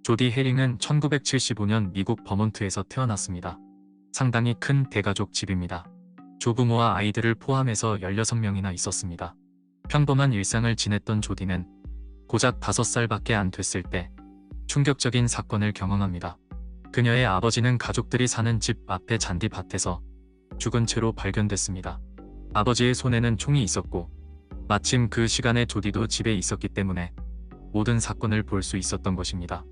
조디 헤링은 1975년 미국 버몬트에서 태어났습니다. 상당히 큰 대가족 집입니다. 조부모와 아이들을 포함해서 16명이나 있었습니다. 평범한 일상을 지냈던 조디는 고작 5살밖에 안 됐을 때 충격적인 사건을 경험합니다. 그녀의 아버지는 가족들이 사는 집 앞의 잔디밭에서 죽은 채로 발견됐습니다. 아버지의 손에는 총이 있었고 마침 그 시간에 조디도 집에 있었기 때문에 모든 사건을 볼 수 있었던 것입니다.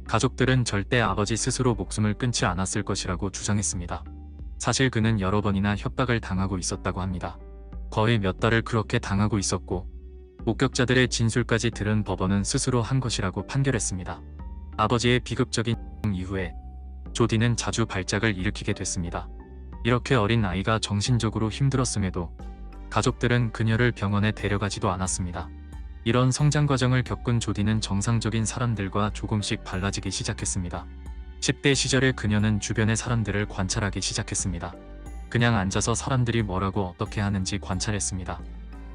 가족들은 절대 아버지 스스로 목숨을 끊지 않았을 것이라고 주장했습니다. 사실 그는 여러 번이나 협박을 당하고 있었다고 합니다. 거의 몇 달을 그렇게 당하고 있었고 목격자들의 진술까지 들은 법원은 스스로 한 것이라고 판결했습니다. 아버지의 비극적인 이후에 조디는 자주 발작을 일으키게 됐습니다. 이렇게 어린 아이가 정신적으로 힘들었음에도 가족들은 그녀를 병원에 데려가지도 않았습니다. 이런 성장 과정을 겪은 조디는 정상적인 사람들과 조금씩 달라지기 시작했습니다. 10대 시절에 그녀는 주변의 사람들을 관찰하기 시작했습니다. 그냥 앉아서 사람들이 뭐라고 어떻게 하는지 관찰했습니다.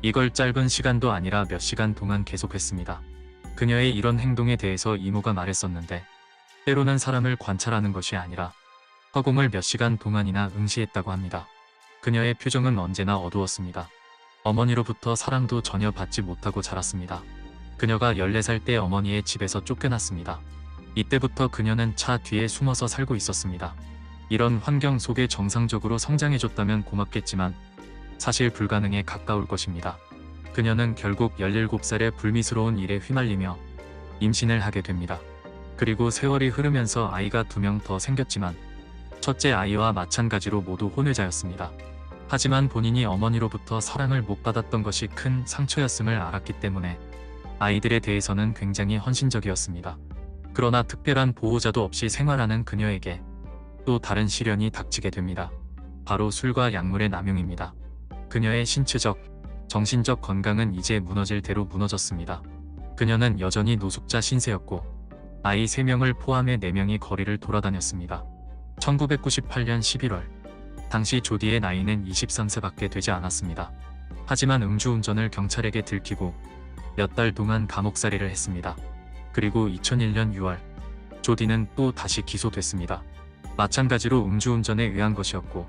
이걸 짧은 시간도 아니라 몇 시간 동안 계속했습니다. 그녀의 이런 행동에 대해서 이모가 말했었는데 때로는 사람을 관찰하는 것이 아니라 허공을 몇 시간 동안이나 응시했다고 합니다. 그녀의 표정은 언제나 어두웠습니다. 어머니로부터 사랑도 전혀 받지 못하고 자랐습니다. 그녀가 14살 때 어머니의 집에서 쫓겨났습니다. 이때부터 그녀는 차 뒤에 숨어서 살고 있었습니다. 이런 환경 속에 정상적으로 성장해줬다면 고맙겠지만 사실 불가능에 가까울 것입니다. 그녀는 결국 17살에 불미스러운 일에 휘말리며 임신을 하게 됩니다. 그리고 세월이 흐르면서 아이가 2명 더 생겼지만 첫째 아이와 마찬가지로 모두 혼외자였습니다. 하지만 본인이 어머니로부터 사랑을 못 받았던 것이 큰 상처였음을 알았기 때문에 아이들에 대해서는 굉장히 헌신적이었습니다. 그러나 특별한 보호자도 없이 생활하는 그녀에게 또 다른 시련이 닥치게 됩니다. 바로 술과 약물의 남용입니다. 그녀의 신체적, 정신적 건강은 이제 무너질 대로 무너졌습니다. 그녀는 여전히 노숙자 신세였고 아이 3명을 포함해 4명이 거리를 돌아다녔습니다. 1998년 11월 당시 조디의 나이는 23세밖에 되지 않았습니다. 하지만 음주운전을 경찰에게 들키고 몇 달 동안 감옥살이를 했습니다. 그리고 2001년 6월 조디는 또 다시 기소됐습니다. 마찬가지로 음주운전에 의한 것이었고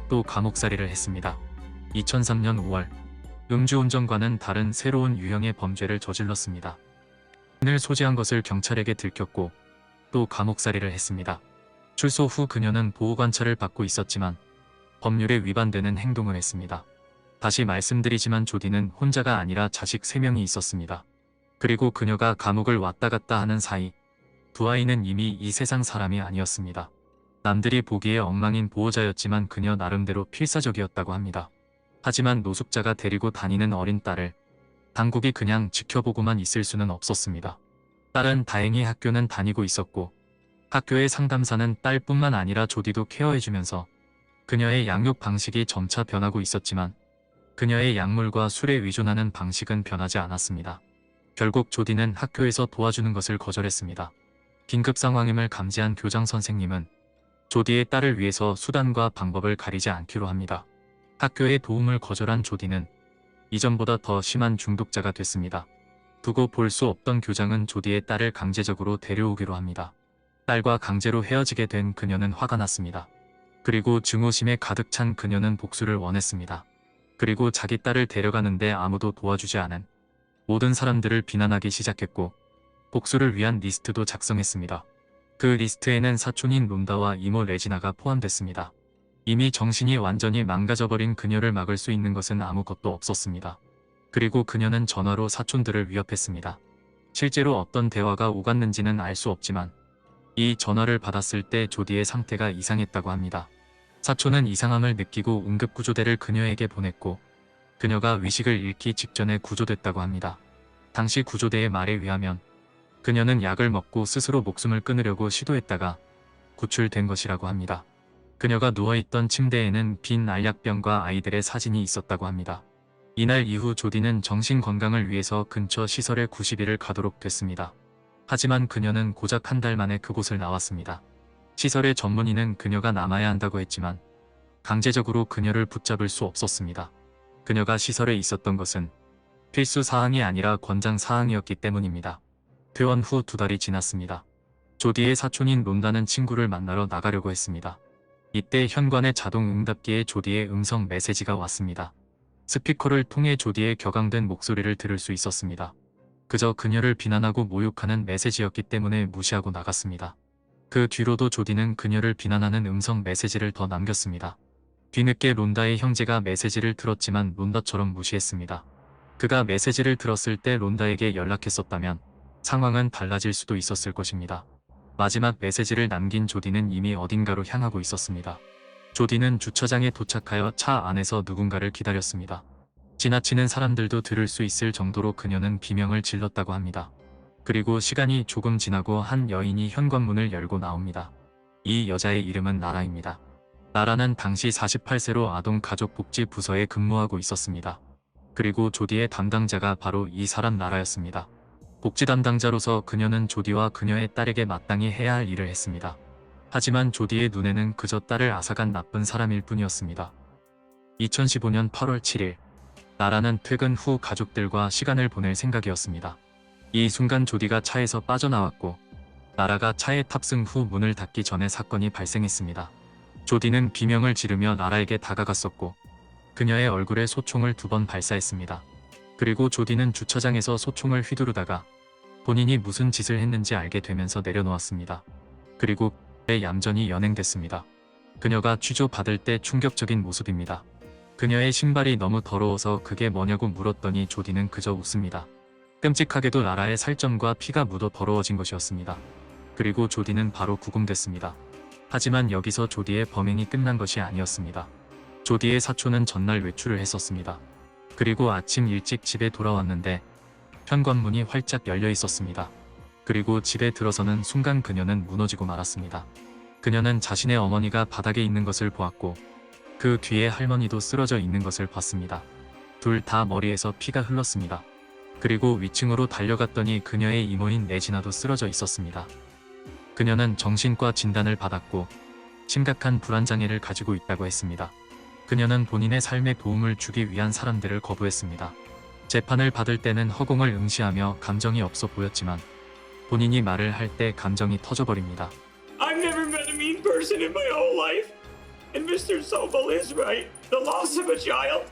또 감옥살이를 했습니다. 2003년 5월 음주운전과는 다른 새로운 유형의 범죄를 저질렀습니다. 을 소지한 것을 경찰에게 들켰고 또 감옥살이를 했습니다. 출소 후 그녀는 보호관찰을 받고 있었지만 법률에 위반되는 행동을 했습니다. 다시 말씀드리지만 조디는 혼자가 아니라 자식 3명이 있었습니다. 그리고 그녀가 감옥을 왔다 갔다 하는 사이 두 아이는 이미 이 세상 사람이 아니었습니다. 남들이 보기에 엉망인 보호자였지만 그녀 나름대로 필사적이었다고 합니다. 하지만 노숙자가 데리고 다니는 어린 딸을 당국이 그냥 지켜보고만 있을 수는 없었습니다. 딸은 다행히 학교는 다니고 있었고 학교의 상담사는 딸뿐만 아니라 조디도 케어해주면서 그녀의 양육 방식이 점차 변하고 있었지만 그녀의 약물과 술에 의존하는 방식은 변하지 않았습니다. 결국 조디는 학교에서 도와주는 것을 거절했습니다. 긴급 상황임을 감지한 교장 선생님은 조디의 딸을 위해서 수단과 방법을 가리지 않기로 합니다. 학교의 도움을 거절한 조디는 이전보다 더 심한 중독자가 됐습니다. 두고 볼 수 없던 교장은 조디의 딸을 강제적으로 데려오기로 합니다. 딸과 강제로 헤어지게 된 그녀는 화가 났습니다. 그리고 증오심에 가득 찬 그녀는 복수를 원했습니다. 그리고 자기 딸을 데려가는데 아무도 도와주지 않은 모든 사람들을 비난하기 시작했고 복수를 위한 리스트도 작성했습니다. 그 리스트에는 사촌인 론다와 이모 레지나가 포함됐습니다. 이미 정신이 완전히 망가져버린 그녀를 막을 수 있는 것은 아무것도 없었습니다. 그리고 그녀는 전화로 사촌들을 위협했습니다. 실제로 어떤 대화가 오갔는지는 알 수 없지만 이 전화를 받았을 때 조디의 상태가 이상했다고 합니다. 사촌은 이상함을 느끼고 응급구조대를 그녀에게 보냈고 그녀가 의식을 잃기 직전에 구조됐다고 합니다. 당시 구조대의 말에 의하면 그녀는 약을 먹고 스스로 목숨을 끊으려고 시도했다가 구출된 것이라고 합니다. 그녀가 누워있던 침대에는 빈 알약병과 아이들의 사진이 있었다고 합니다. 이날 이후 조디는 정신건강을 위해서 근처 시설에 90일을 가도록 됐습니다. 하지만 그녀는 고작 한 달 만에 그곳을 나왔습니다. 시설의 전문의는 그녀가 남아야 한다고 했지만 강제적으로 그녀를 붙잡을 수 없었습니다. 그녀가 시설에 있었던 것은 필수 사항이 아니라 권장 사항이었기 때문입니다. 퇴원 후 2달이 지났습니다. 조디의 사촌인 론다는 친구를 만나러 나가려고 했습니다. 이때 현관의 자동 응답기에 조디의 음성 메시지가 왔습니다. 스피커를 통해 조디의 격앙된 목소리를 들을 수 있었습니다. 그저 그녀를 비난하고 모욕하는 메시지였기 때문에 무시하고 나갔습니다. 그 뒤로도 조디는 그녀를 비난하는 음성 메시지를 더 남겼습니다. 뒤늦게 론다의 형제가 메시지를 들었지만 론다처럼 무시했습니다. 그가 메시지를 들었을 때 론다에게 연락했었다면 상황은 달라질 수도 있었을 것입니다. 마지막 메시지를 남긴 조디는 이미 어딘가로 향하고 있었습니다. 조디는 주차장에 도착하여 차 안에서 누군가를 기다렸습니다. 지나치는 사람들도 들을 수 있을 정도로 그녀는 비명을 질렀다고 합니다. 그리고 시간이 조금 지나고 한 여인이 현관문을 열고 나옵니다. 이 여자의 이름은 나라입니다. 나라는 당시 48세로 아동가족복지부서에 근무하고 있었습니다. 그리고 조디의 담당자가 바로 이 사람 나라였습니다. 복지 담당자로서 그녀는 조디와 그녀의 딸에게 마땅히 해야 할 일을 했습니다. 하지만 조디의 눈에는 그저 딸을 앗아간 나쁜 사람일 뿐이었습니다. 2015년 8월 7일, 나라는 퇴근 후 가족들과 시간을 보낼 생각이었습니다. 이 순간 조디가 차에서 빠져나왔고 나라가 차에 탑승 후 문을 닫기 전에 사건이 발생했습니다. 조디는 비명을 지르며 나라에게 다가갔었고 그녀의 얼굴에 소총을 2번 발사했습니다. 그리고 조디는 주차장에서 소총을 휘두르다가 본인이 무슨 짓을 했는지 알게 되면서 내려놓았습니다. 그리고 그의 얌전히 연행됐습니다. 그녀가 취조받을 때 충격적인 모습입니다. 그녀의 신발이 너무 더러워서 그게 뭐냐고 물었더니 조디는 그저 웃습니다. 끔찍하게도 나라의 살점과 피가 묻어 더러워진 것이었습니다. 그리고 조디는 바로 구금됐습니다. 하지만 여기서 조디의 범행이 끝난 것이 아니었습니다. 조디의 사촌은 전날 외출을 했었습니다. 그리고 아침 일찍 집에 돌아왔는데 현관문이 활짝 열려 있었습니다. 그리고 집에 들어서는 순간 그녀는 무너지고 말았습니다. 그녀는 자신의 어머니가 바닥에 있는 것을 보았고 그 뒤에 할머니도 쓰러져 있는 것을 봤습니다. 둘 다 머리에서 피가 흘렀습니다. 그리고 위층으로 달려갔더니 그녀의 이모인 레지나도 쓰러져 있었습니다. 그녀는 정신과 진단을 받았고 심각한 불안장애를 가지고 있다고 했습니다. 그녀는 본인의 삶에 도움을 주기 위한 사람들을 거부했습니다. 재판을 받을 때는 허공을 응시하며 감정이 없어 보였지만 본인이 말을 할 때 감정이 터져버립니다. I've never met a mean person in my whole life. And Mr. Sobel is right. The loss of a child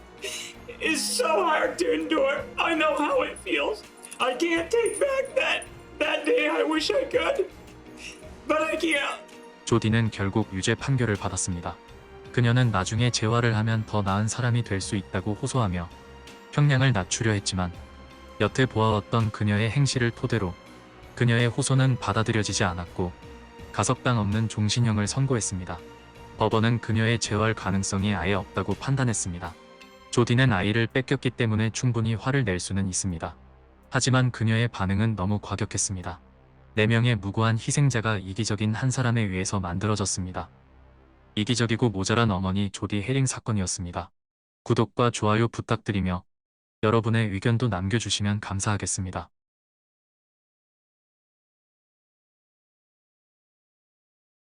is so hard to endure. I know how it feels. I can't take back that day. I wish I could. But I can't. 조디는 결국 유죄 판결을 받았습니다. 그녀는 나중에 재활을 하면 더 나은 사람이 될 수 있다고 호소하며 형량을 낮추려 했지만 여태 보아왔던 그녀의 행실을 토대로 그녀의 호소는 받아들여지지 않았고 가석방 없는 종신형을 선고했습니다. 법원은 그녀의 재활 가능성이 아예 없다고 판단했습니다. 조디는 아이를 뺏겼기 때문에 충분히 화를 낼 수는 있습니다. 하지만 그녀의 반응은 너무 과격했습니다. 4명의 무고한 희생자가 이기적인 한 사람에 의해서 만들어졌습니다. 이기적이고 모자란 어머니 조디 해링 사건이었습니다. 구독과 좋아요 부탁드리며 여러분의 의견도 남겨주시면 감사하겠습니다.